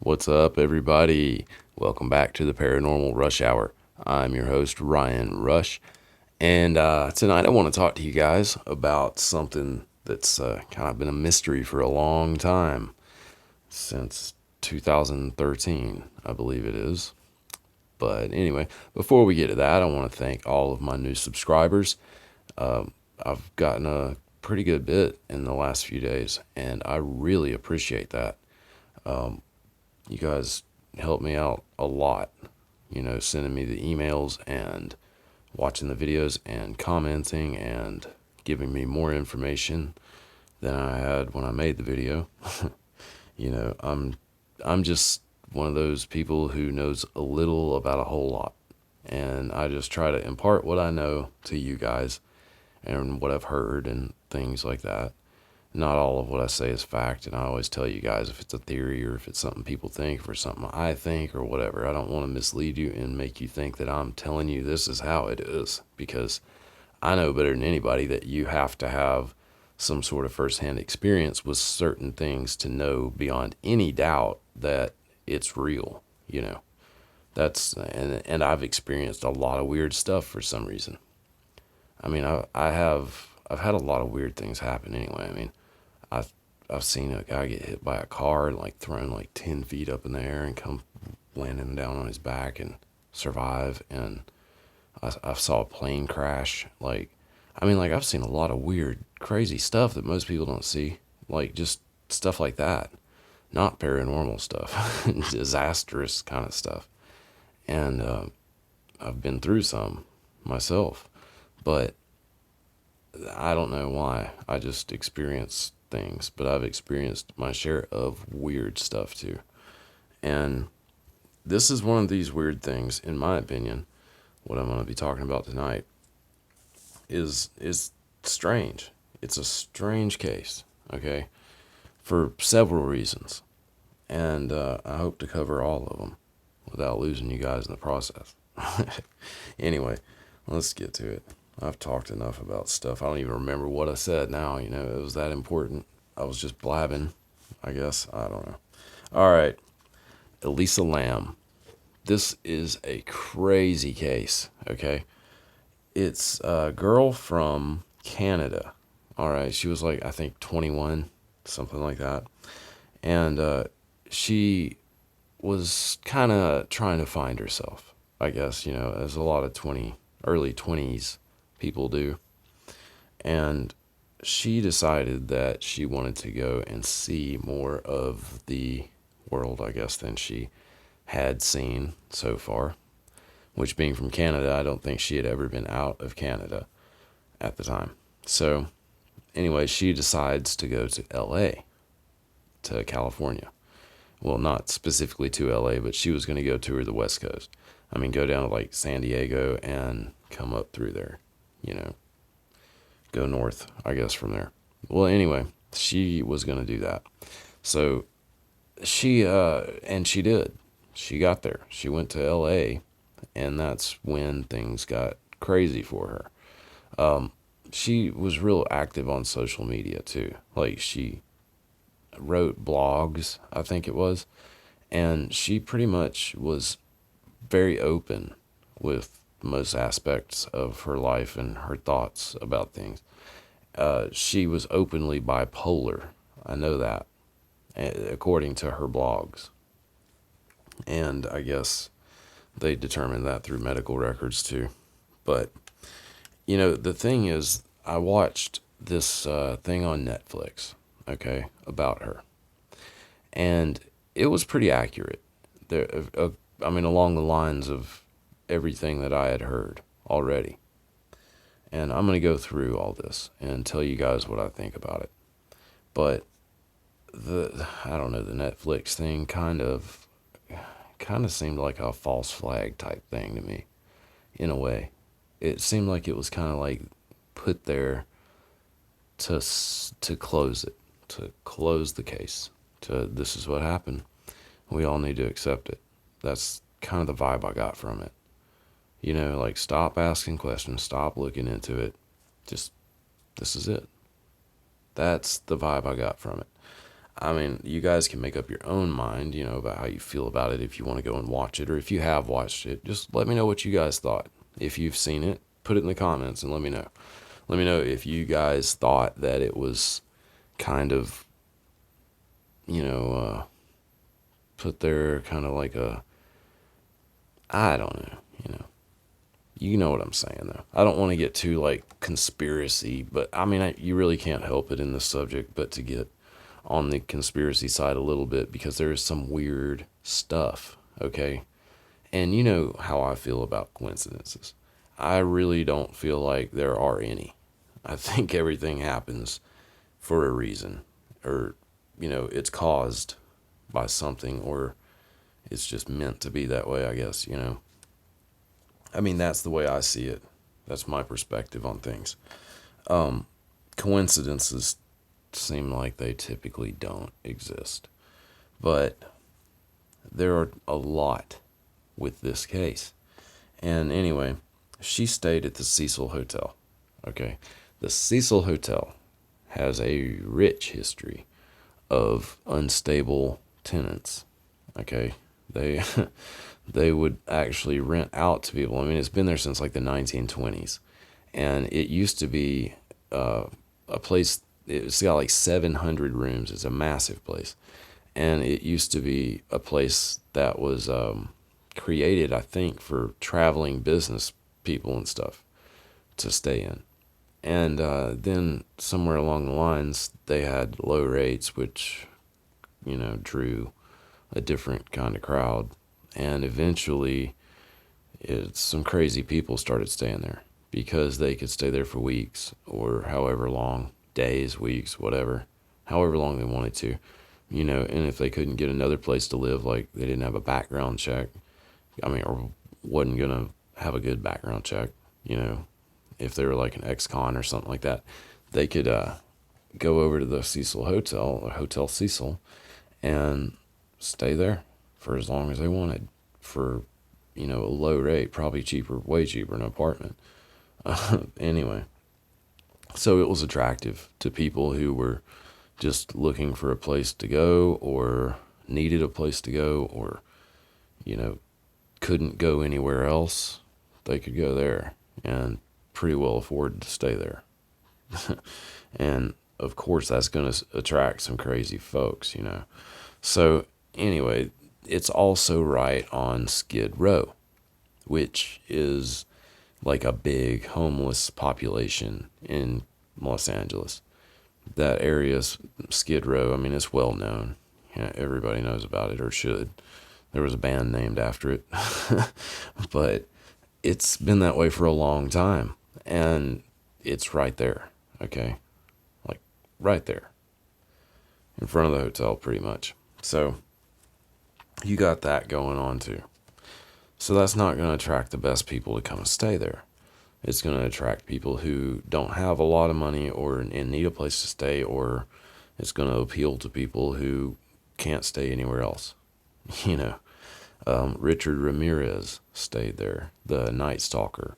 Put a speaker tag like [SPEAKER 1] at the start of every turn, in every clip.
[SPEAKER 1] What's up, everybody? Welcome back to the Paranormal Rush Hour. I'm your host, Ryan Rush, and tonight I want to talk to you guys about something that's kind of been a mystery for a long time, since 2013, I believe it is. But anyway, before we get to that, I want to thank all of my new subscribers. I've gotten a pretty good bit in the last few days, and I really appreciate that. You guys help me out a lot, sending me the emails and watching the videos and commenting and giving me more information than I had when I made the video. I'm just one of those people who knows a little about a whole lot, and I just try to impart what I know to you guys and what I've heard and things like that. Not all of what I say is fact, and I always tell you guys if it's a theory or if it's something people think or something I think or whatever. I don't want to mislead you and make you think that I'm telling you this is how it is, because I know better than anybody that you have to have some sort of firsthand experience with certain things to know beyond any doubt that it's real. And I've experienced a lot of weird stuff for some reason. I mean, I've had a lot of weird things happen anyway. I mean, I've I've seen a guy get hit by a car and like thrown like 10 feet up in the air and come landing down on his back and survive. And I saw a plane crash. Like I've seen a lot of weird, crazy stuff that most people don't see. Like just stuff like that, not paranormal stuff, disastrous kind of stuff. And I've been through some myself, but I don't know why. I just experience things, but I've experienced my share of weird stuff too. And this is one of these weird things, in my opinion. What I'm going to be talking about tonight is strange. It's a strange case, okay, for several reasons, and I hope to cover all of them without losing you guys in the process. Anyway, let's get to it. I've talked enough about stuff. I don't even remember what I said now. It was that important. I was just blabbing, I guess. I don't know. All right. Elisa Lam. This is a crazy case, okay? It's a girl from Canada. All right. She was like, I think 21, something like that. And she was kind of trying to find herself, I guess, as a lot of early 20s people do. And she decided that she wanted to go and see more of the world, I guess, than she had seen so far. Which, being from Canada, I don't think she had ever been out of Canada at the time. So, anyway, she decides to go to LA, to California. Well, not specifically to LA, but she was going to go tour the West Coast. I mean, go down to like San Diego and come up through there, you know, go north, I guess, from there. Well, anyway, she was going to do that. So and she did. She got there. She went to LA, and that's when things got crazy for her. She was real active on social media too. Like she wrote blogs, I think it was, and she pretty much was very open with most aspects of her life and her thoughts about things. She was openly bipolar. I know that, according to her blogs. And I guess they determined that through medical records too. But, the thing is, I watched this thing on Netflix, okay, about her. And it was pretty accurate. Along the lines of everything that I had heard already. And I'm going to go through all this and tell you guys what I think about it. But I don't know, the Netflix thing kind of seemed like a false flag type thing to me, in a way. It seemed like it was kind of like put there to close it, to close the case. To this is what happened. We all need to accept it. That's kind of the vibe I got from it. Like stop asking questions, stop looking into it. Just this is it. That's the vibe I got from it. I mean, you guys can make up your own mind, about how you feel about it if you want to go and watch it, or if you have watched it. Just let me know what you guys thought. If you've seen it, put it in the comments and let me know. Let me know if you guys thought that it was kind of, put there kind of like I don't know. You know what I'm saying, though. I don't want to get too, conspiracy, but, I mean, you really can't help it in this subject but to get on the conspiracy side a little bit, because there is some weird stuff, okay? And you know how I feel about coincidences. I really don't feel like there are any. I think everything happens for a reason, or, it's caused by something, or it's just meant to be that way, I guess. I mean, that's the way I see it. That's my perspective on things. Coincidences seem like they typically don't exist. But there are a lot with this case. And anyway, she stayed at the Cecil Hotel. Okay. The Cecil Hotel has a rich history of unstable tenants. Okay. They they would actually rent out to people. I mean, it's been there since like the 1920s, and it used to be a place. It's got like 700 rooms. It's a massive place, and it used to be a place that was created, I think, for traveling business people and stuff to stay in. And then somewhere along the lines, they had low rates, which drew a different kind of crowd. And eventually, some crazy people started staying there because they could stay there for weeks or however long, days, weeks, whatever, however long they wanted to, and if they couldn't get another place to live, like they didn't have a background check, I mean, or wasn't going to have a good background check, if they were like an ex-con or something like that, they could go over to the Cecil Hotel, or Hotel Cecil, and stay there for as long as they wanted for, a low rate, probably cheaper, way cheaper than an apartment. Anyway, so it was attractive to people who were just looking for a place to go, or needed a place to go, or, couldn't go anywhere else. They could go there and pretty well afford to stay there. And of course, that's going to attract some crazy folks. So anyway, it's also right on Skid Row, which is like a big homeless population in Los Angeles. That area, Skid Row, I mean, it's well known. Everybody knows about it, or should. There was a band named after it. But it's been that way for a long time. And it's right there, okay? Like, right there. In front of the hotel, pretty much. So, you got that going on too. So that's not going to attract the best people to come and stay there. It's going to attract people who don't have a lot of money or need a place to stay, or it's going to appeal to people who can't stay anywhere else. Richard Ramirez stayed there, the Night Stalker,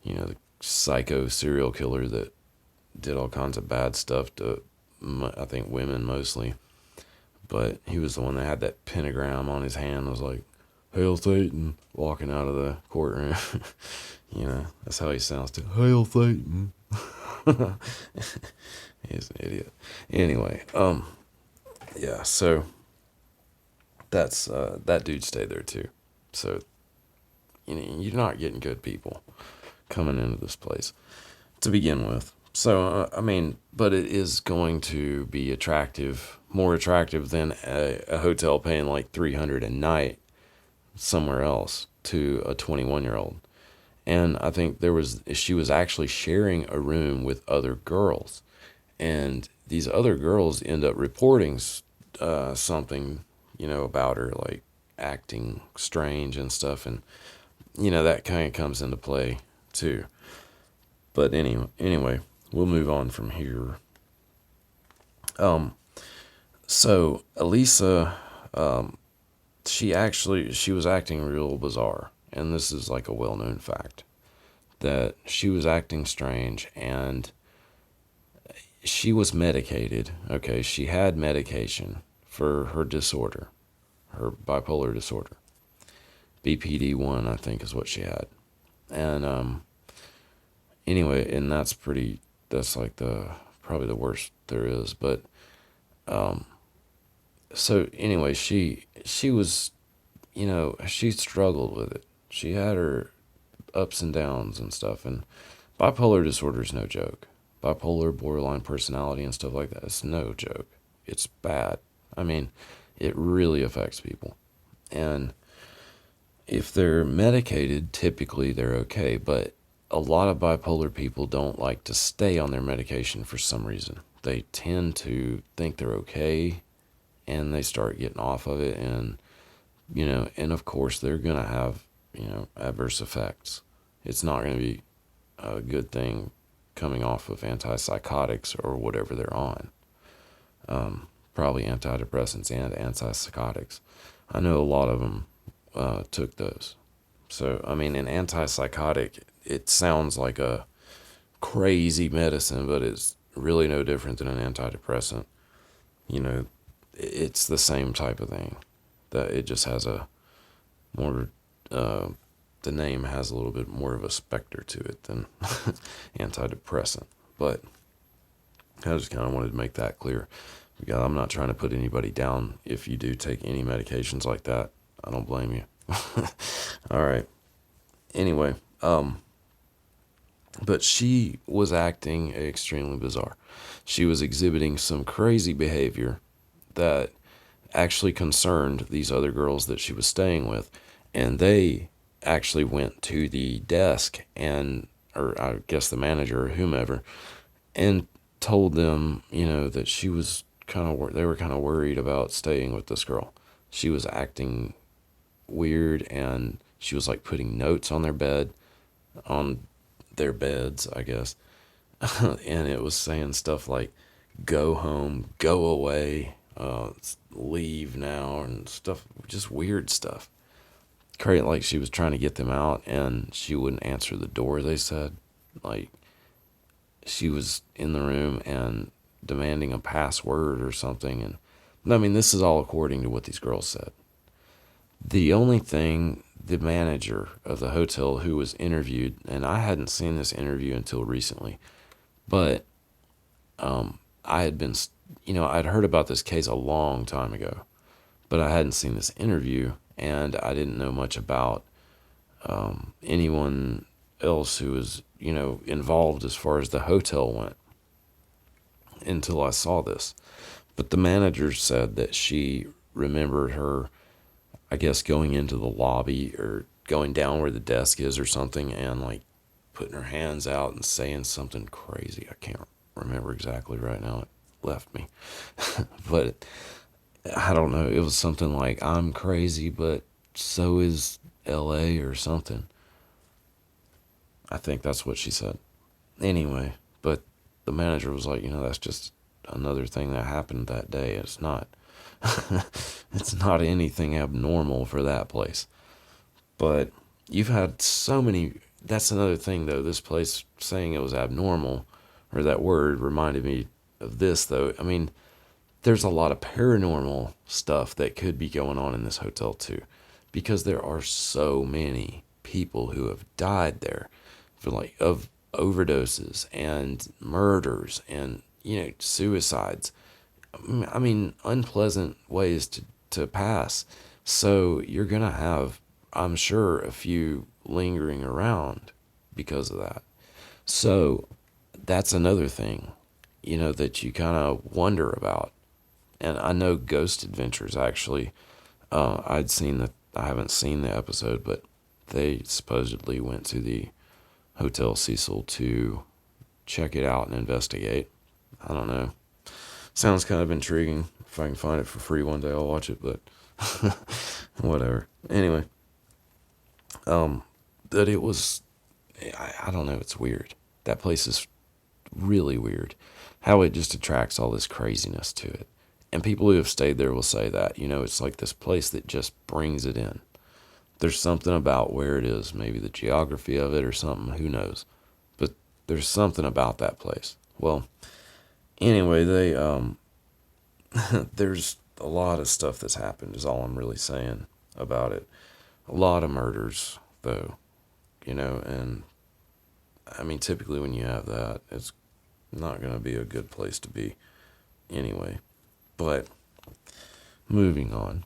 [SPEAKER 1] the psycho serial killer that did all kinds of bad stuff to, I think, women mostly. But he was the one that had that pentagram on his hand. It was like, "Hail Satan," walking out of the courtroom. That's how he sounds too. "Hail Satan." He's an idiot. Anyway, yeah, so that's, that dude stayed there too. So, you're not getting good people coming into this place to begin with. So, I mean, but it is going to be attractive, more attractive than a hotel paying like $300 a night somewhere else to a 21-year-old. And I think she was actually sharing a room with other girls. And these other girls end up reporting something, about her, like acting strange and stuff. And, that kind of comes into play too. But anyway, we'll move on from here. So Elisa, she was acting real bizarre, and this is like a well-known fact, that she was acting strange, and she was medicated. Okay, she had medication for her disorder, her bipolar disorder. BPD-1, I think, is what she had. And anyway, and that's like probably the worst there is. But so anyway, she was, she struggled with it. She had her ups and downs and stuff. And bipolar disorder is no joke. Bipolar, borderline personality, and stuff like that, it's no joke. It's bad. I mean, it really affects people. And if they're medicated, typically they're okay. But a lot of bipolar people don't like to stay on their medication for some reason. They tend to think they're okay and they start getting off of it. And, and of course they're going to have, adverse effects. It's not going to be a good thing coming off of antipsychotics or whatever they're on. Probably antidepressants and antipsychotics. I know a lot of them took those. So, I mean, an antipsychotic, it sounds like a crazy medicine, but it's really no different than an antidepressant. It's the same type of thing. That it just has a more, the name has a little bit more of a specter to it than antidepressant. But I just kind of wanted to make that clear. Because I'm not trying to put anybody down if you do take any medications like that. I don't blame you. All right. Anyway, but she was acting extremely bizarre. She was exhibiting some crazy behavior that actually concerned these other girls that she was staying with. And they actually went to the desk or I guess the manager or whomever, and told them, that she was they were kind of worried about staying with this girl. She was acting weird, and she was like putting notes on on their beds, I guess. And it was saying stuff like, go home, go away, leave now, and stuff, just weird stuff. Like she was trying to get them out, and she wouldn't answer the door, they said. Like, she was in the room and demanding a password or something. And I mean, this is all according to what these girls said. The only thing, the manager of the hotel who was interviewed, and I hadn't seen this interview until recently, but I had been, I'd heard about this case a long time ago, but I hadn't seen this interview, and I didn't know much about anyone else who was, involved as far as the hotel went until I saw this. But the manager said that she remembered her, I guess, going into the lobby or going down where the desk is or something, and like putting her hands out and saying something crazy. I can't remember exactly right now. It left me. But I don't know. It was something like, I'm crazy, but so is LA or something. I think that's what she said. Anyway, but the manager was like, that's just another thing that happened that day. It's not, it's not anything abnormal for that place. But you've had so many, that's another thing though, this place saying it was abnormal, or that word reminded me of this though. I mean, there's a lot of paranormal stuff that could be going on in this hotel too, because there are so many people who have died there of overdoses and murders and suicides. I mean, unpleasant ways to pass. So you're gonna have, I'm sure, a few lingering around because of that. So that's another thing, that you kind of wonder about. And I know Ghost Adventures actually, I haven't seen the episode, but they supposedly went to the Hotel Cecil to check it out and investigate. I don't know. Sounds kind of intriguing. If I can find it for free one day, I'll watch it, but whatever. Anyway, that it was, I don't know, it's weird. That place is really weird. How it just attracts all this craziness to it. And people who have stayed there will say that, it's like this place that just brings it in. There's something about where it is, maybe the geography of it or something, who knows. But there's something about that place. Well, Anyway, there's a lot of stuff that's happened, is all I'm really saying about it. A lot of murders, though, and I mean, typically when you have that, it's not going to be a good place to be anyway. But moving on,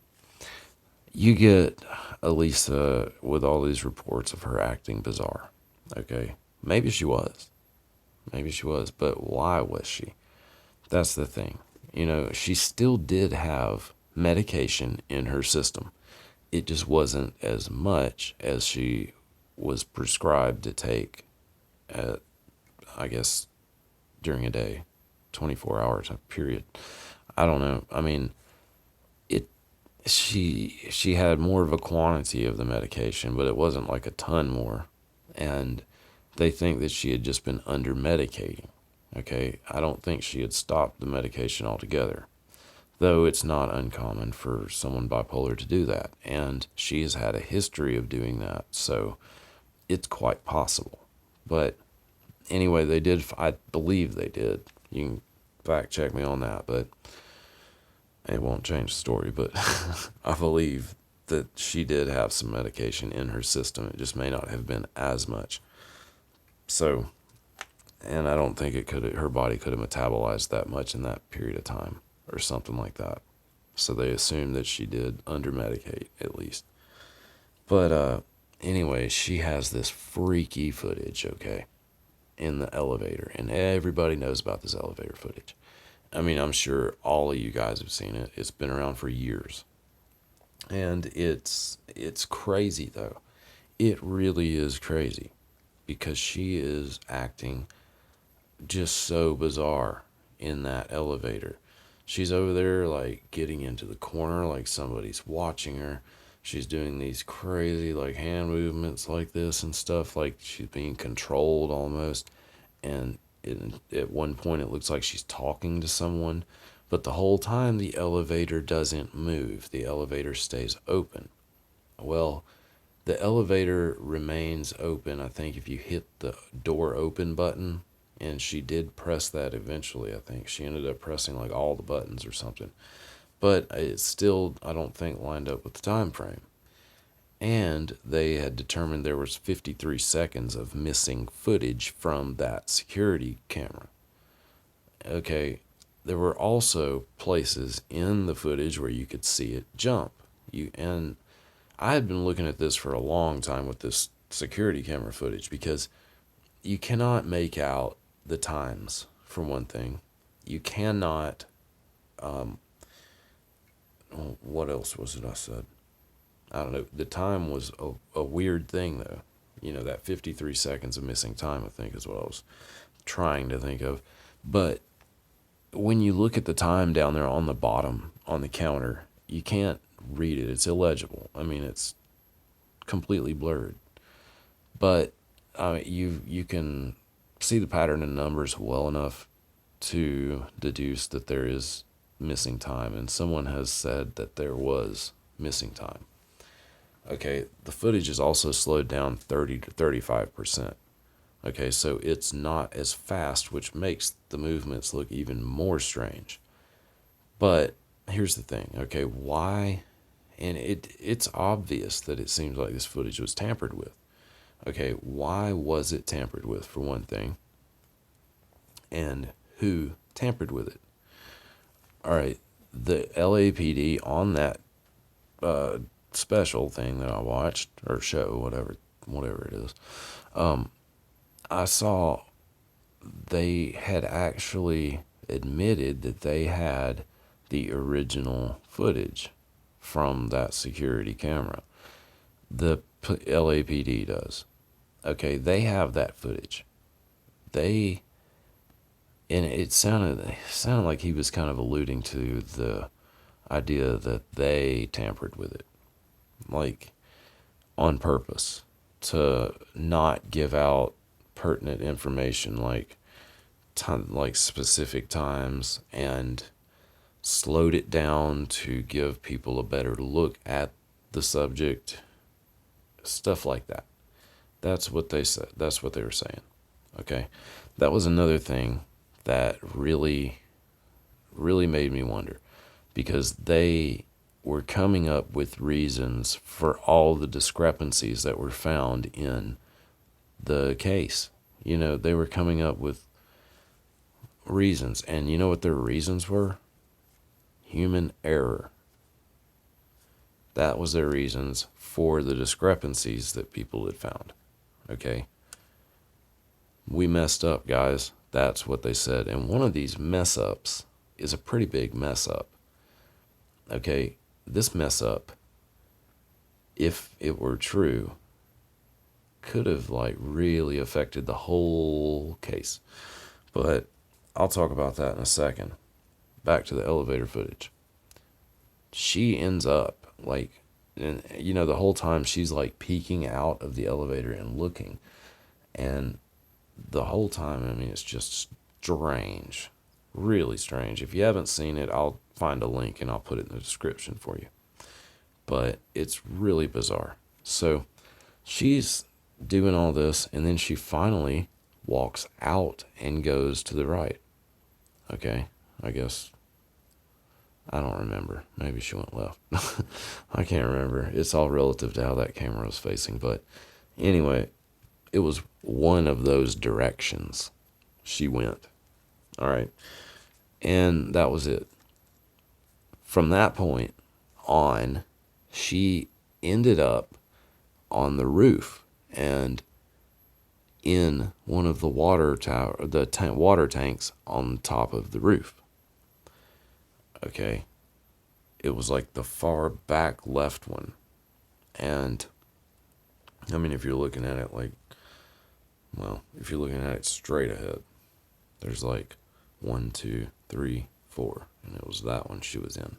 [SPEAKER 1] you get Elisa with all these reports of her acting bizarre. Okay, maybe she was. Maybe she was, but why was she? That's the thing. She still did have medication in her system. It just wasn't as much as she was prescribed to take at, I guess, during a day, 24 hours, a period. I don't know. I mean, it she had more of a quantity of the medication, but it wasn't like a ton more. And they think that she had just been under medicating. Okay, I don't think she had stopped the medication altogether, though it's not uncommon for someone bipolar to do that. And she has had a history of doing that, so it's quite possible. But anyway, they did, I believe they did. You can fact check me on that, but it won't change the story. But I believe that she did have some medication in her system. It just may not have been as much. So, and I don't think her body could have metabolized that much in that period of time or something like that. So they assumed that she did under medicate at least. But anyway, she has this freaky footage, okay, in the elevator, and everybody knows about this elevator footage. I mean, I'm sure all of you guys have seen it. It's been around for years. And it's crazy though. It really is crazy because she is acting just so bizarre in that elevator. She's over there like getting into the corner like somebody's watching her. She's doing these crazy like hand movements like this and stuff, like she's being controlled almost. And at one point it looks like she's talking to someone, but the whole time the elevator doesn't move. The elevator stays open. Well, the elevator remains open, I think, if you hit the door open button, and she did press that eventually. I think she ended up pressing like all the buttons or something, but it still, I don't think, lined up with the time frame. And they had determined there was 53 seconds of missing footage from that security camera. Okay, there were also places in the footage where you could see it jump. And I had been looking at this for a long time with this security camera footage, because you cannot make out the times, for one thing. You cannot, what else was it I said? I don't know. The time was a weird thing, though. That 53 seconds of missing time, I think, is what I was trying to think of. But when you look at the time down there on the bottom, on the counter, you can't read it. It's illegible. I mean, it's completely blurred. But you can see the pattern in numbers well enough to deduce that there is missing time. And someone has said that there was missing time. Okay, the footage is also slowed down 30 to 35%. Okay, so it's not as fast, which makes the movements look even more strange. But here's the thing, okay, why? And it's obvious that it seems like this footage was tampered with. Okay, why was it tampered with, for one thing? And who tampered with it? All right, the LAPD on that special thing that I watched, or show, whatever it is, I saw they had actually admitted that they had the original footage from that security camera. The LAPD does. Okay, they have that footage. And it sounded like he was kind of alluding to the idea that they tampered with it, like on purpose, to not give out pertinent information, like specific times, and slowed it down to give people a better look at the subject, stuff like that. That's what they said. That's what they were saying. Okay, that was another thing that really, really made me wonder, because they were coming up with reasons for all the discrepancies that were found in the case. They were coming up with reasons, and you know what their reasons were? Human error. That was their reasons for the discrepancies that people had found. Okay? We messed up, guys. That's what they said. And one of these mess ups is a pretty big mess up. Okay? This mess up, if it were true, could have really affected the whole case. But I'll talk about that in a second. Back to the elevator footage. She ends up and the whole time she's peeking out of the elevator and looking, and the whole time, it's just strange, really strange. If you haven't seen it, I'll find a link and I'll put it in the description for you. But it's really bizarre. So she's doing all this, and then she finally walks out and goes to the right. Okay, I guess, I don't remember. Maybe she went left. I can't remember. It's all relative to how that camera was facing. But anyway, it was one of those directions she went. All right. And that was it. From that point on, she ended up on the roof and in one of the water tanks on top of the roof. Okay. It was the far back left one. And if you're looking at it if you're looking at it straight ahead, there's 1, 2, 3, 4. And it was that one she was in.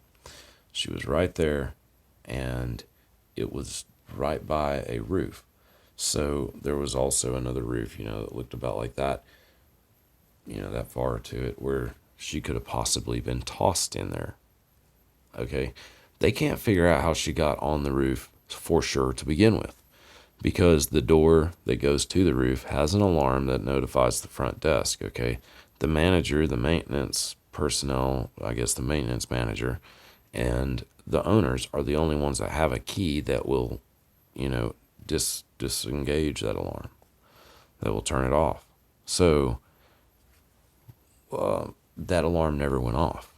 [SPEAKER 1] She was right there, and it was right by a roof. So there was also another roof, that looked about like that, that far to it, where she could have possibly been tossed in there. Okay? They can't figure out how she got on the roof for sure to begin with, because the door that goes to the roof has an alarm that notifies the front desk. Okay? The manager, the maintenance personnel, I guess the maintenance manager, and the owners are the only ones that have a key that will, disengage that alarm, that will turn it off. So that alarm never went off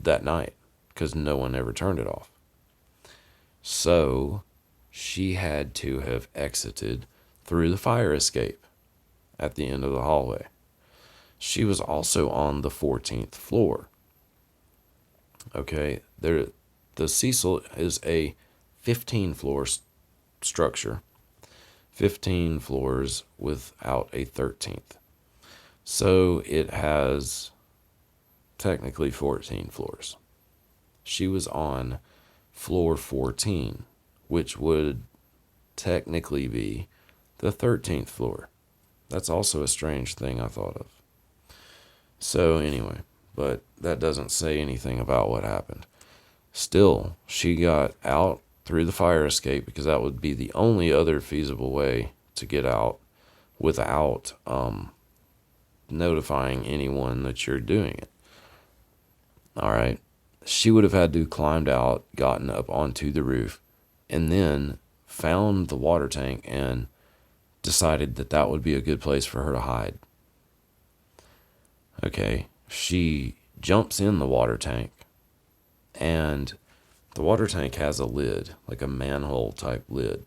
[SPEAKER 1] that night, because no one ever turned it off. So she had to have exited through the fire escape at the end of the hallway. She was also on the 14th floor. Okay, the Cecil is a 15-floor structure. 15 floors without a 13th. So it has technically 14 floors. She was on floor 14, which would technically be the 13th floor. That's also a strange thing I thought of. So anyway, but that doesn't say anything about what happened. Still, she got out through the fire escape, because that would be the only other feasible way to get out without notifying anyone that you're doing it. All right. She would have had to climbed out, gotten up onto the roof, and then found the water tank and decided that that would be a good place for her to hide. Okay. She jumps in the water tank, and the water tank has a lid, like a manhole type lid.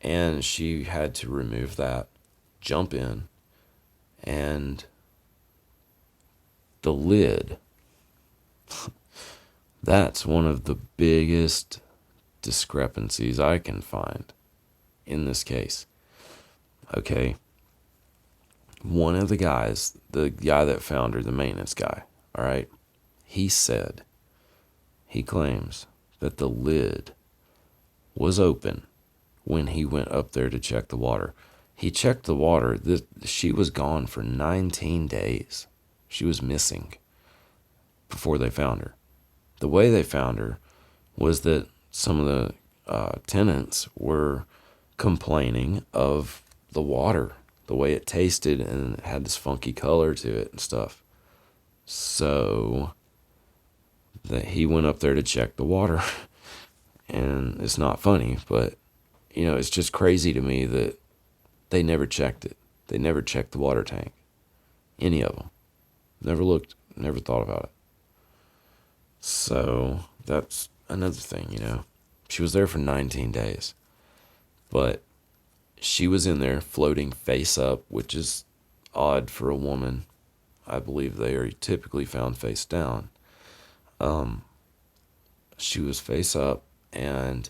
[SPEAKER 1] And she had to remove that, jump in, and the lid, that's one of the biggest discrepancies I can find in this case. Okay. One of the guys, the guy that found her, the maintenance guy, all right, he claims that the lid was open when he went up there to check the water. He checked the water. She was gone for 19 days. She was missing before they found her. The way they found her was that some of the tenants were complaining of the water the way it tasted, and it had this funky color to it and stuff. So that he went up there to check the water. And it's not funny, but it's just crazy to me that they never checked it. They never checked the water tank. Any of them. Never looked, never thought about it. So that's another thing. She was there for 19 days. But she was in there floating face up, which is odd for a woman. I believe they are typically found face down. She was face up, and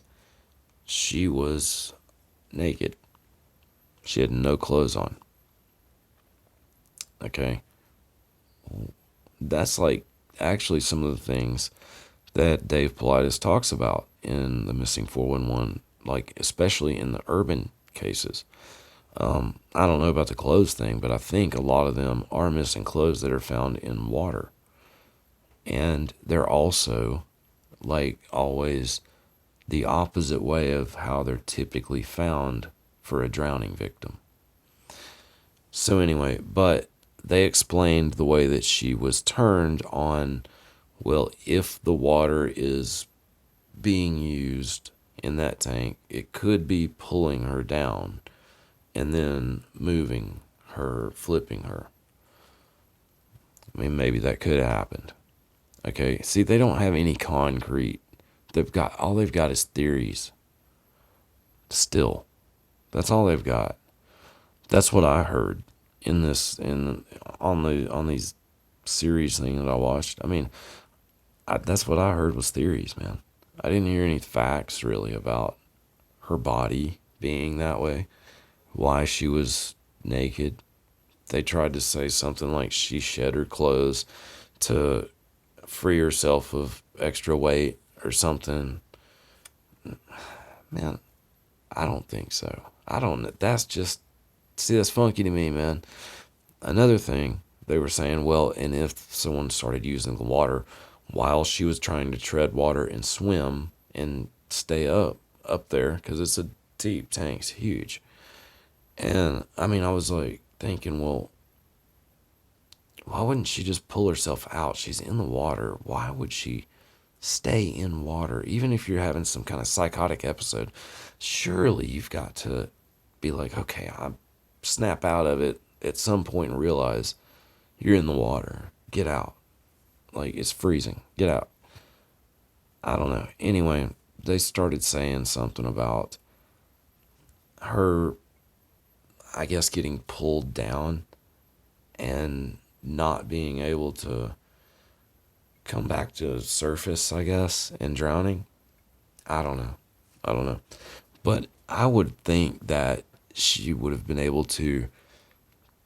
[SPEAKER 1] she was naked. She had no clothes on. Okay? That's like actually some of the things that Dave Paulides talks about in the Missing 411, like especially in the urban cases. I don't know about the clothes thing, but I think a lot of them are missing clothes that are found in water. And they're also, like always, the opposite way of how they're typically found for a drowning victim. So anyway, but they explained the way that she was turned on, well, if the water is being used in that tank, it could be pulling her down and then moving her, flipping her. I mean, maybe that could have happened. Okay, see, they don't have any concrete. All they've got is theories. Still, that's all they've got. That's what I heard on these series thing that I watched. I mean, that's what I heard was theories, man. I didn't hear any facts really about her body being that way, why she was naked. They tried to say something like she shed her clothes to free herself of extra weight or something. Man, I don't think so. That's funky to me, man. Another thing, they were saying, well, and if someone started using the water while she was trying to tread water and swim and stay up there, because it's a deep tank, it's huge. And I mean, I was like thinking, well, why wouldn't she just pull herself out? She's in the water. Why would she stay in water? Even if you're having some kind of psychotic episode, surely you've got to be like, okay, I snap out of it at some point and realize you're in the water. Get out. Like, it's freezing. Get out. I don't know. Anyway, they started saying something about her, I guess, getting pulled down and not being able to come back to the surface, I guess, and drowning. I don't know. But I would think that she would have been able to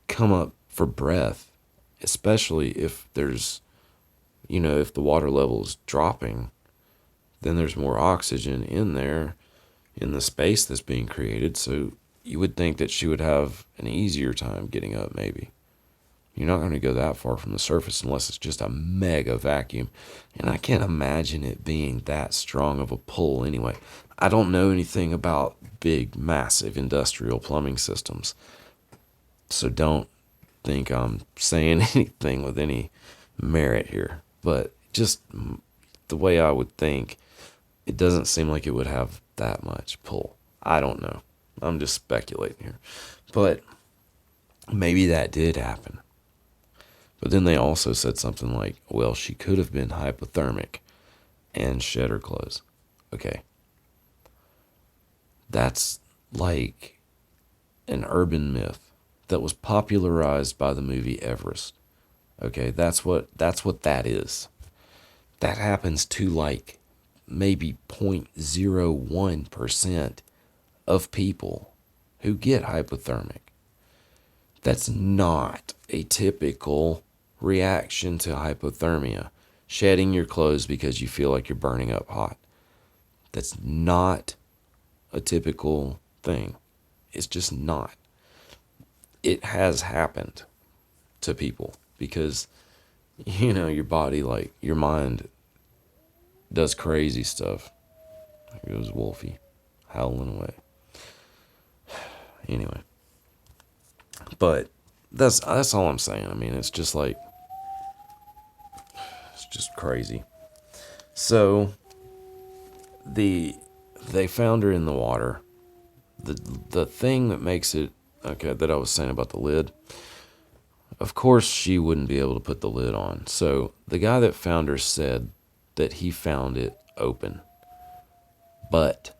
[SPEAKER 1] come up for breath, especially if there's, if the water level is dropping, then there's more oxygen in there, in the space that's being created. So you would think that she would have an easier time getting up, maybe. You're not going to go that far from the surface unless it's just a mega vacuum. And I can't imagine it being that strong of a pull anyway. I don't know anything about big, massive industrial plumbing systems. So don't think I'm saying anything with any merit here. But just the way I would think, it doesn't seem like it would have that much pull. I don't know. I'm just speculating here. But maybe that did happen. But then they also said something like, well, she could have been hypothermic and shed her clothes. Okay. That's like an urban myth that was popularized by the movie Everest. Okay, that's what that is. That happens to like maybe 0.01% of people who get hypothermic. That's not a typical reaction to hypothermia, shedding your clothes because you feel like you're burning up hot. That's not a typical thing. It's just not. It has happened to people because, your body, like your mind, does crazy stuff. There goes Wolfie howling away. Anyway, But that's all I'm saying. I mean, it's just like, it's just crazy. So they found her in the water. The thing that makes it okay, that I was saying about the lid, of course she wouldn't be able to put the lid on. So the guy that found her said that he found it open, but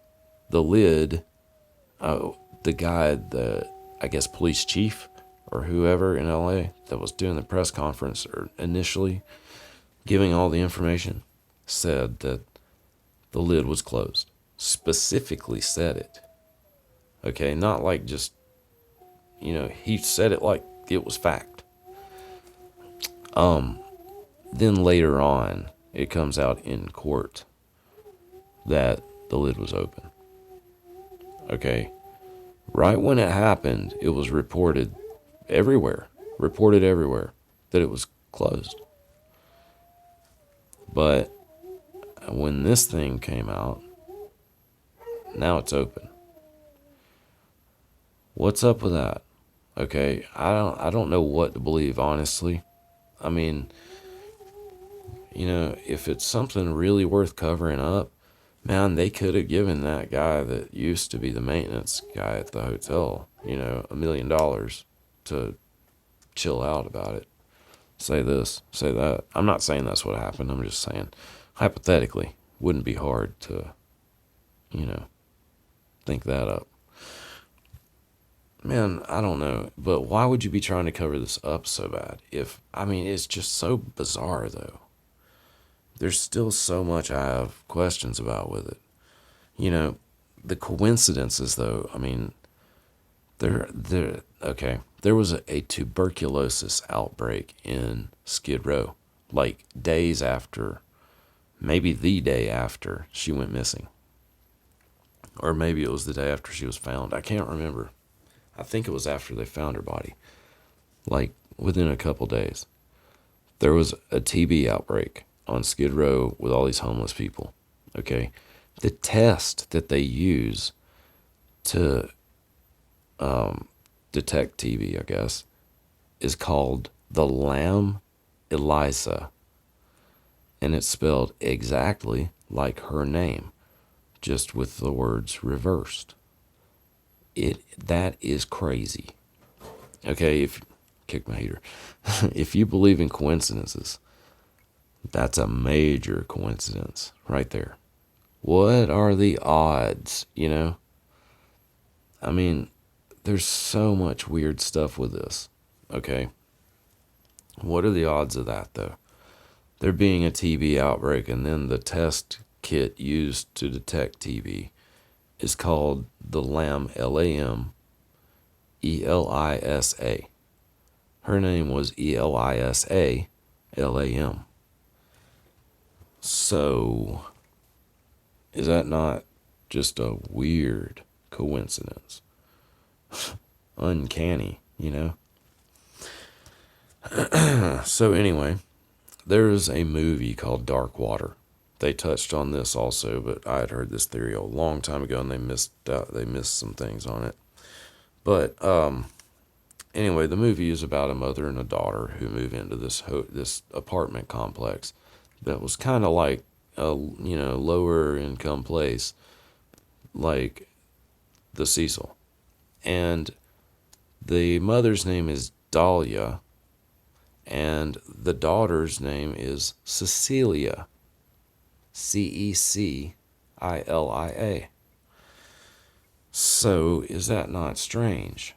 [SPEAKER 1] the lid, the guy, the I guess police chief or whoever in LA that was doing the press conference or initially giving all the information, said that the lid was closed. Specifically said it. Okay, not like just, he said it like it was fact. Then later on, it comes out in court that the lid was open. Okay, right when it happened, it was everywhere, reported everywhere that it was closed. But when this thing came out, now it's open. What's up with that? Okay, I don't know what to believe, honestly. I mean, if it's something really worth covering up, man, they could have given that guy that used to be the maintenance guy at the hotel, $1 million to chill out about it. Say this, say that. I'm not saying that's what happened. I'm just saying, hypothetically, wouldn't be hard to, think that up. Man, I don't know, but why would you be trying to cover this up so bad? It's just so bizarre, though. There's still so much I have questions about with it. The coincidences, though, okay. There was a tuberculosis outbreak in Skid Row, like days after, maybe the day after she went missing. Or maybe it was the day after she was found. I can't remember. I think it was after they found her body, like within a couple days. There was a TB outbreak on Skid Row with all these homeless people. Okay. The test that they use to detect TB, I guess, is called the Lam Elisa. And it's spelled exactly like her name, just with the words reversed. That is crazy. Okay, kick my heater. If you believe in coincidences, that's a major coincidence right there. What are the odds, there's so much weird stuff with this, okay? What are the odds of that, though? There being a TB outbreak, and then the test kit used to detect TB is called the Lam, Lam, Elisa. Her name was Elisa Lam. So, is that not just a weird coincidence? Uncanny, So anyway, there's a movie called Dark Water. They touched on this also, but I had heard this theory a long time ago, and they missed some things on it. But anyway, the movie is about a mother and a daughter who move into this apartment complex that was kind of like a lower income place, like the Cecil, and the mother's name is Dahlia, and the daughter's name is Cecilia. Cecilia. So, is that not strange?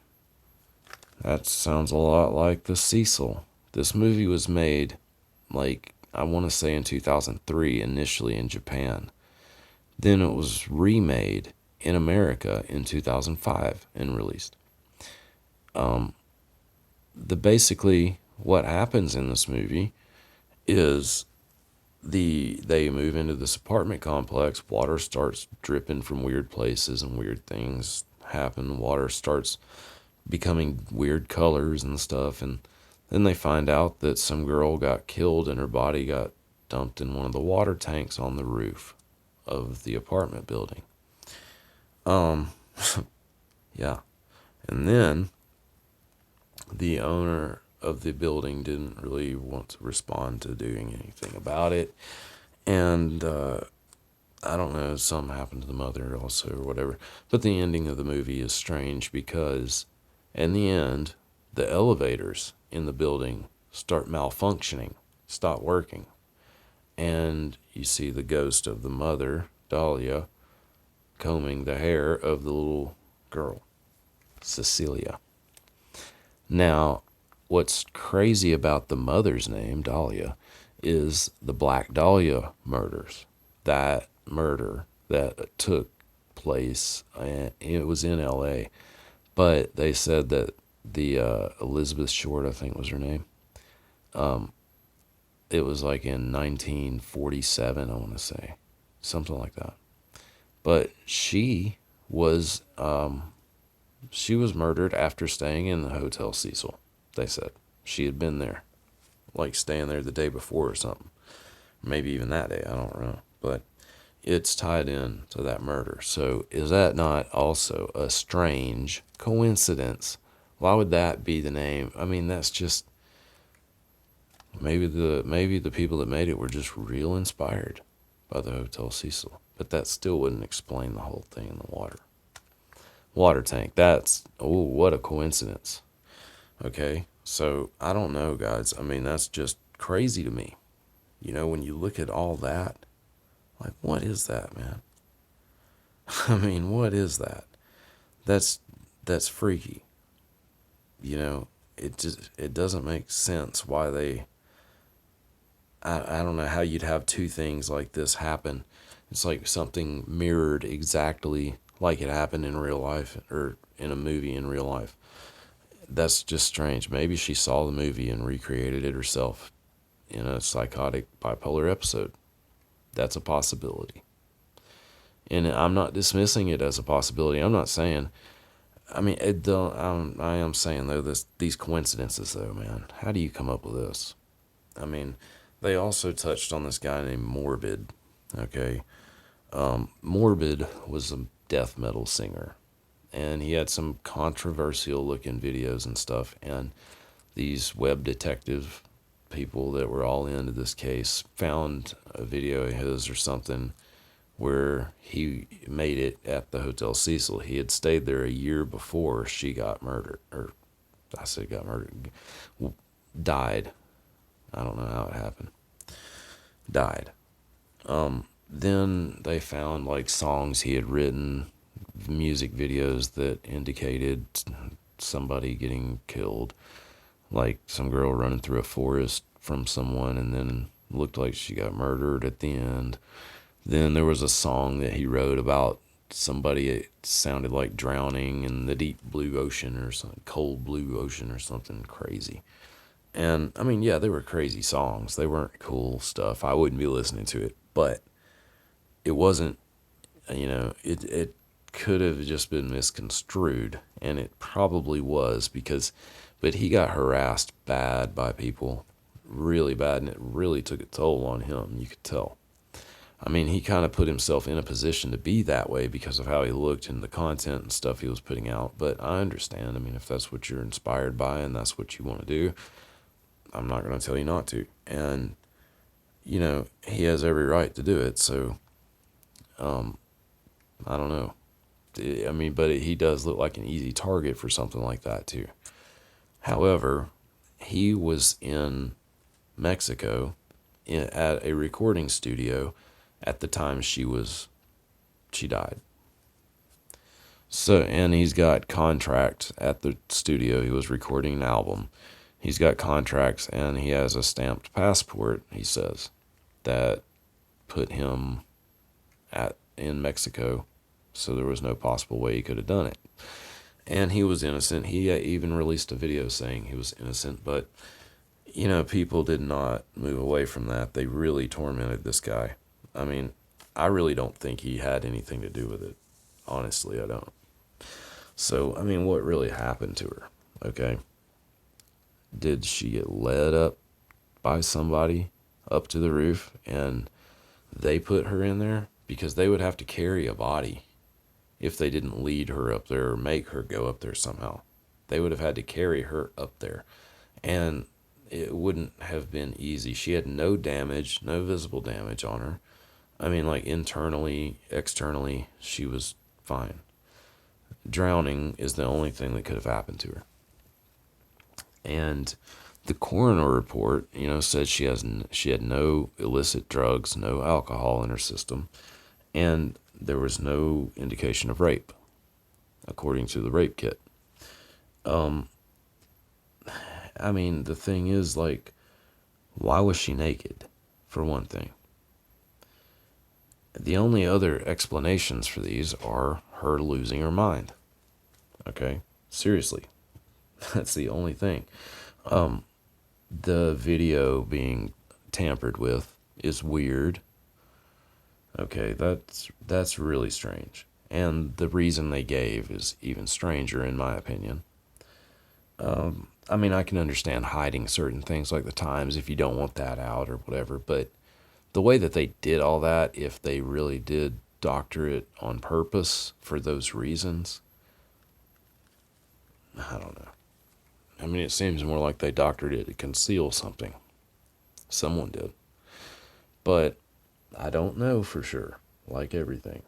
[SPEAKER 1] That sounds a lot like the Cecil. This movie was made, like, I want to say in 2003, initially in Japan. Then it was remade in America in 2005 and released. Basically what happens in this movie is they move into this apartment complex. Water starts dripping from weird places, and weird things happen. Water starts becoming weird colors and stuff, and then they find out that some girl got killed and her body got dumped in one of the water tanks on the roof of the apartment building. Yeah. And then the owner of the building didn't really want to respond to doing anything about it. And I don't know, something happened to the mother also or whatever. But the ending of the movie is strange because in the end, the elevators in the building start malfunctioning, stop working. And you see the ghost of the mother, Dahlia, combing the hair of the little girl, Cecilia. Now, what's crazy about the mother's name, Dahlia, is the Black Dahlia murders. That murder that took place, and it was in LA, but they said that the Elizabeth Short, I think was her name, it was like in 1947, I want to say, something like that. But she was murdered after staying in the Hotel Cecil. They said she had been there, like staying there the day before or something, maybe even that day. I don't know, but it's tied in to that murder. So is that not also a strange coincidence? Why would that be the name? I mean, that's just maybe the people that made it were just real inspired by the Hotel Cecil. But that still wouldn't explain the whole thing in the water tank. That's, oh, what a coincidence. Okay, so I don't know, guys. I mean, that's just crazy to me. You know, when you look at all that, like, what is that, man? I mean, what is that? That's freaky. You know, it doesn't make sense why they. I don't know how you'd have two things like this happen. It's like something mirrored exactly like it happened in real life or in a movie in real life. That's just strange. Maybe she saw the movie and recreated it herself in a psychotic bipolar episode. That's a possibility. And I'm not dismissing it as a possibility. I'm not saying, I mean, I am saying though, these coincidences though, man, how do you come up with this? I mean, they also touched on this guy named Morbid. Okay. Morbid was a death metal singer, and he had some controversial looking videos and stuff. And these web detective people that were all into this case found a video of his or something where he made it at the Hotel Cecil. He had stayed there a year before she got murdered, or I said got murdered, died. I don't know how it happened. Died. Then they found like songs he had written, music videos that indicated somebody getting killed, like some girl running through a forest from someone and then looked like she got murdered at the end. Then there was a song that he wrote about somebody, it sounded like drowning in the deep blue ocean or something, cold blue ocean or something crazy. And I mean, yeah, they were crazy songs. They weren't cool stuff. I wouldn't be listening to it, but it wasn't, it could have just been misconstrued, and it probably was but he got harassed bad by people, really bad, and it really took a toll on him, you could tell. I mean, he kind of put himself in a position to be that way because of how he looked and the content and stuff he was putting out, but I understand. I mean, if that's what you're inspired by and that's what you want to do, I'm not going to tell you not to. And, he has every right to do it, so I don't know. I mean, but he does look like an easy target for something like that too. However, he was in Mexico at a recording studio at the time she died. So, and he's got contracts at the studio. He was recording an album. He's got contracts, and he has a stamped passport, he says, that put him in Mexico, so there was no possible way he could have done it. And he was innocent. He even released a video saying he was innocent, but, people did not move away from that. They really tormented this guy. I mean, I really don't think he had anything to do with it. Honestly, I don't. So, I mean, what really happened to her? Okay. Did she get led up by somebody up to the roof and they put her in there? Because they would have to carry a body if they didn't lead her up there or make her go up there somehow. They would have had to carry her up there. And it wouldn't have been easy. She had no damage, no visible damage on her. I mean, like internally, externally, she was fine. Drowning is the only thing that could have happened to her. And the coroner report, said she had no illicit drugs, no alcohol in her system, and there was no indication of rape, according to the rape kit. I mean, the thing is, like, why was she naked, for one thing? The only other explanations for these are her losing her mind. Okay? Seriously. That's the only thing. The video being tampered with is weird. Okay, that's really strange. And the reason they gave is even stranger, in my opinion. I mean, I can understand hiding certain things like the times if you don't want that out or whatever, but the way that they did all that, if they really did doctor it on purpose for those reasons, I don't know. I mean, it seems more like they doctored it to conceal something. Someone did. But I don't know for sure, like everything.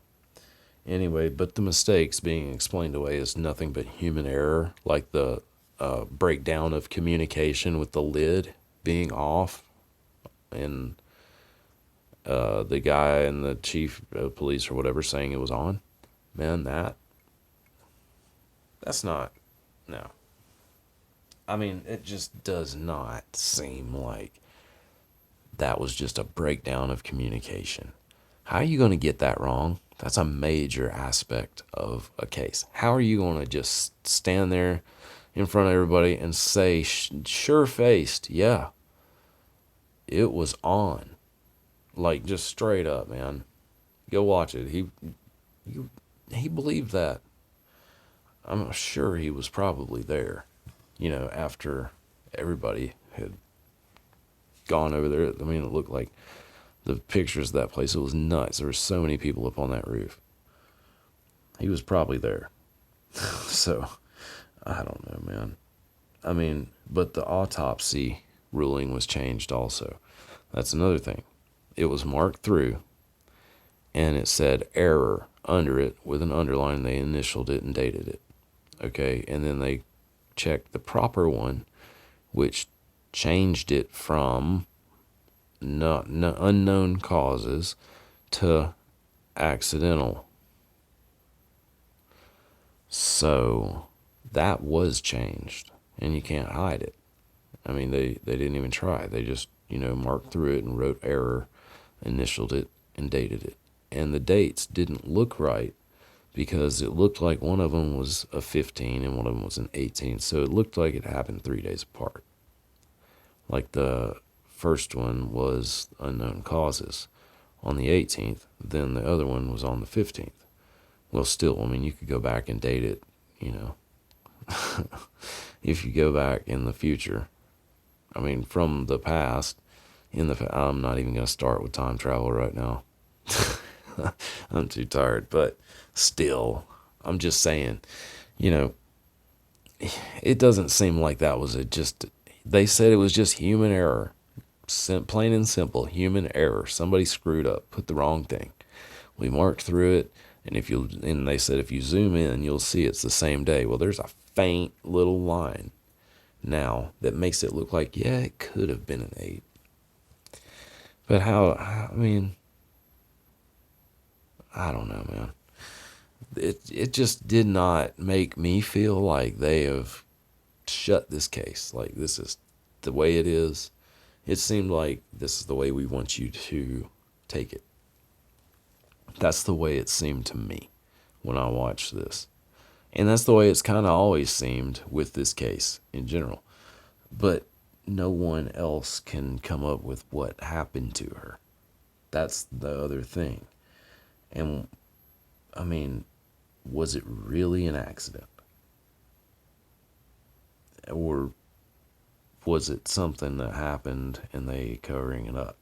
[SPEAKER 1] Anyway, but the mistakes being explained away is nothing but human error, like the breakdown of communication with the lid being off, and the guy and the chief of police or whatever saying it was on. Man, that's not, no. I mean, it just does not seem like that was just a breakdown of communication. How are you going to get that wrong? That's a major aspect of a case. How are you going to just stand there in front of everybody and say, sure-faced, yeah, it was on. Like, just straight up, man. Go watch it. He believed that. I'm sure he was probably there, after everybody had gone over there. I mean, it looked like the pictures of that place, it was nuts. There were so many people up on that roof. He was probably there. So, I don't know, man. I mean, but the autopsy ruling was changed also. That's another thing. It was marked through, and it said error under it with an underline. They initialed it and dated it. Okay, and then they checked the proper one, which changed it from unknown causes to accidental. So that was changed, and you can't hide it. I mean, they didn't even try. They just, marked through it and wrote error, initialed it, and dated it. And the dates didn't look right because it looked like one of them was a 15 and one of them was an 18. So it looked like it happened 3 days apart. Like the first one was unknown causes on the 18th, then the other one was on the 15th. Well, still, I mean, you could go back and date it, if you go back in the future. I mean, from the past, I'm not even going to start with time travel right now. I'm too tired, but still, I'm just saying, it doesn't seem like that was they said it was just human error. Plain and simple, human error. Somebody screwed up, put the wrong thing. We marked through it, and they said if you zoom in, you'll see it's the same day. Well, there's a faint little line now that makes it look like, yeah, it could have been an 8. But I mean, I don't know, man. It just did not make me feel like they have shut this case. Like, this is the way it is. It seemed like this is the way we want you to take it. That's the way it seemed to me when I watched this. And that's the way it's kind of always seemed with this case in general. But no one else can come up with what happened to her. That's the other thing. And, I mean, was it really an accident? Or was it something that happened and they're covering it up?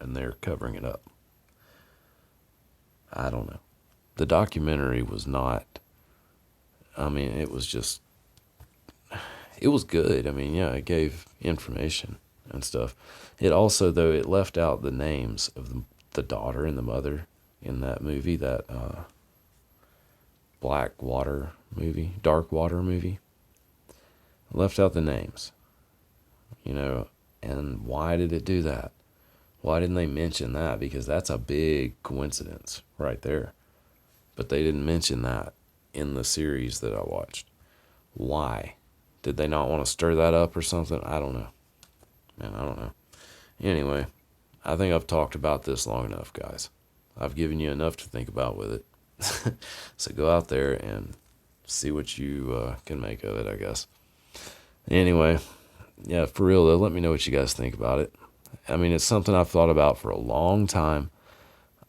[SPEAKER 1] I don't know. The documentary was not, I mean, it was just, it was good. I mean, yeah, it gave information and stuff. It also, though, it left out the names of the daughter and the mother in that movie, that Black Water movie, Dark Water movie. It left out the names, you know, and why did it do that? Why didn't they mention that? Because that's a big coincidence right there. But they didn't mention that in the series that I watched. Why? Did they not want to stir that up or something? I don't know. Man, I don't know. Anyway, I think I've talked about this long enough, guys. I've given you enough to think about with it. So go out there and see what you can make of it, I guess. Anyway, yeah, for real though, let me know what you guys think about it. I mean, it's something I've thought about for a long time.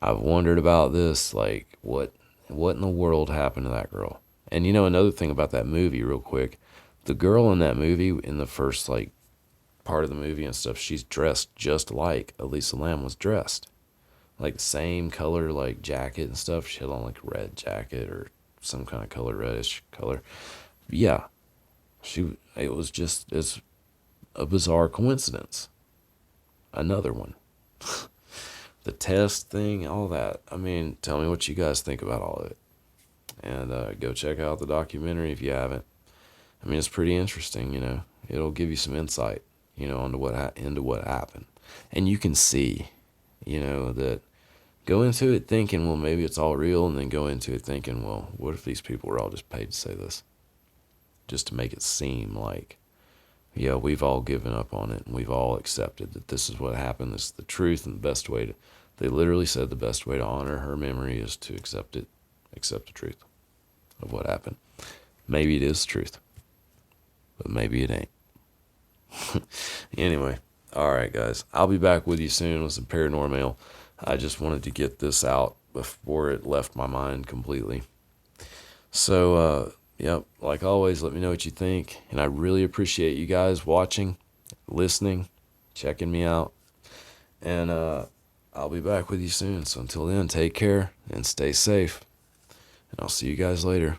[SPEAKER 1] I've wondered about this, like, what in the world happened to that girl? And you know, another thing about that movie, real quick, the girl in that movie, in the first, like, part of the movie and stuff, she's dressed just like Elisa Lam was dressed. Like, the same color, like, jacket and stuff. She had on, like, a red jacket or some kind of color, reddish color. Yeah, it was just as a bizarre coincidence. Another one. The test thing, all that. I mean, tell me what you guys think about all of it. And go check out the documentary if you haven't. I mean, it's pretty interesting, you know. It'll give you some insight, you know, into what happened. And you can see, you know, that go into it thinking, well, maybe it's all real, and then go into it thinking, well, what if these people were all just paid to say this? Just to make it seem like, yeah, we've all given up on it, and we've all accepted that this is what happened, this is the truth, and the best way to, they literally said the best way to honor her memory is to accept the truth of what happened. Maybe it is truth, but maybe it ain't. Anyway, all right, guys, I'll be back with you soon with some Paranormal. I just wanted to get this out before it left my mind completely. So, yep, like always, let me know what you think. And I really appreciate you guys watching, listening, checking me out. And I'll be back with you soon. So until then, take care and stay safe. And I'll see you guys later.